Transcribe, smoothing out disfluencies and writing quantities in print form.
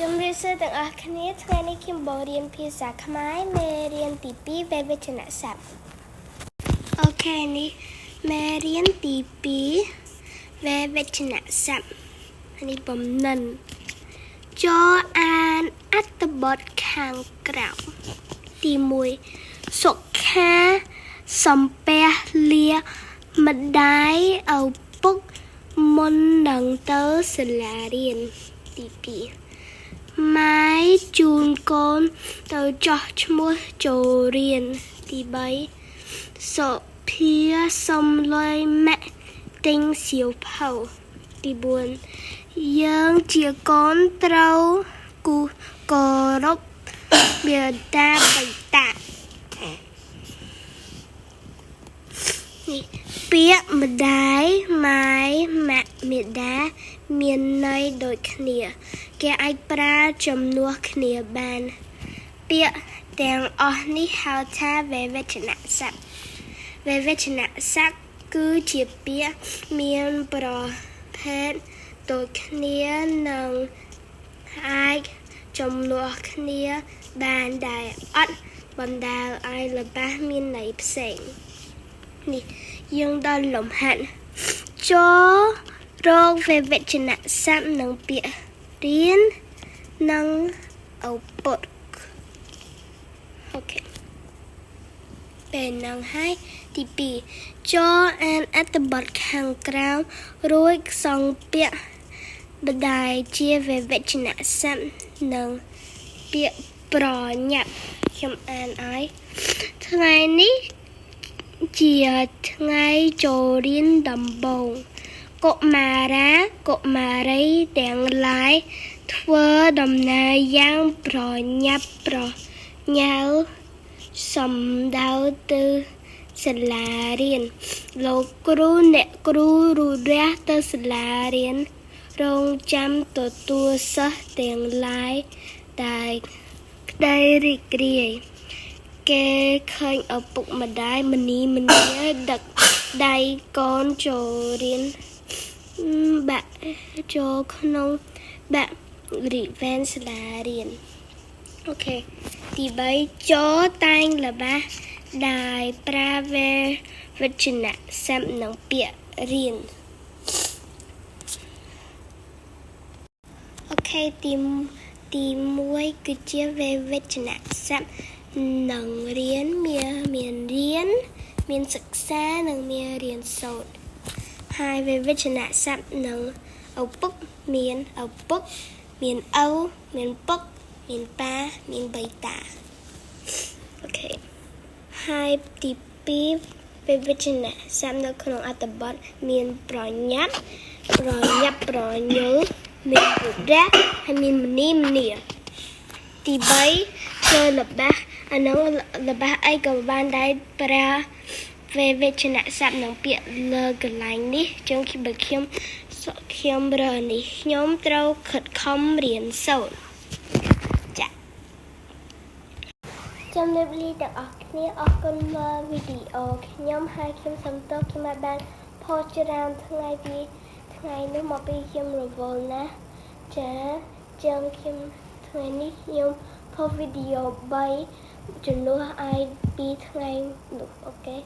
ជំរាបសួរទាំងអស់គ្នាថ្ងៃនេះខ្ញុំបងរៀនភាសាខ្មែរមេរៀនទី2វេយ្យាចនៈស័ព្ទអូខេនេះមេរៀនទី2វេយ្យាចនៈស័ព្ទនេះបំណិនចូលអានអត្ថបទខាងក្រោមទី1សុខាសំពះលាម្ដាយឪពុកមុននឹងទៅសាលារៀនទី2ម៉ែជូនកូនទៅចោះឈ្មោះចូលរៀនទី3សុភាសុំលុយម៉ាក់ទិញសៀវភៅទី4យើងជាកូនត្រូវគោរពមាតាបិតាពាក្យម្ដាយម៉ែម៉ាក់មាតាមានន័យដូចគ្នាគេអាចប្រើជំនួសគ្នាបានពាក្យទាំងអស់នេះហៅថាវេយ្យាចនៈស័ព្ទវេយ្យាចនៈស័ព្ទគឺជាពាក្យមានប្រភេទដូចគ្នានិងអាចជំនួសគ្នាបានដែលអត់បណ្ដាលឲ្យរបស់មានន័យផ្សេងនេះយើងដល់លំហាត់ចូលរកវេយ្យាចនៈស័ព្ទនិងពាក្យរៀននិងឪពុកអូខេពេលនឹងហើយទី2ចូលអានអត្ថបទខាងក្រោមរួចសង្កពាក្យបដាយជាវេយ្យាចនៈស័ព្ទនិងពាក្យប្រញាប់ខ្ញុំអានឲ្យថ្ងៃនេះជាថ្ងៃចូលរៀនដំបូងកុមារាកុមារីទាំងឡាយធ្វើដំណើរយ៉ាងប្រញាប់ប្រញាល់សំដៅទៅសាលារៀនលោកគ្រូអ្នកគ្រូរូបរះទៅសាលារៀនរងចាំទទួលសិស្សទាំងឡាយដែលក្តីរីករាយគេឃើញឪពុកម្ដាយម្នីម្នាដឹកដៃកូនចូលរៀនបាក់ចូលក្នុងបាក់រីវ៉ែនសាលារៀនអូខេទី3ចូលតែងរបស់ដែលប្រើវេយ្យាចនៈស័ព្ទនិងពាក្យរៀនអូខេទី1គឺជាវេយ្យាចនៈស័ព្ទនឹងរៀនមានរៀនមានសិក្សានិងមានរៀនសូត្រហើយវេយ្យាចនៈស័ព្ទនឹងឪពុកមានឪពុកមានឪមានពុកមានប៉ាមានបិតាអូខេហើយទី2វេយ្យាចនៈស័ព្ទនៅក្នុងអត្ថបទមានប្រញាប់ប្រញើមានពុរៈហើយមានម្នីម្នាទី3ចូលរបស់អានោះរបស់អីក៏បានដែរប្រើវេយ្យាចនៈស័ព្ទនឹងពាក្យលើកន្លែងនេះចឹងខ្ញុំរើនេះខ្ញុំត្រូវខិតខំរៀនសូត្រចា៎ជំរាបលាទាំងអស់គ្នាអរគុណមើលវីដេអូខ្ញុំហើយខ្ញុំសូមទោសខ្ញុំបានផុសច្រើនថ្ងៃនេះមកពីខ្ញុំរវល់ណាស់ចាចឹងខ្ញុំថ្ងៃនេះខ្ញុំផុសវីដេអូ3ជំនួសឲ្យ2ថ្ងៃនោះអូខេ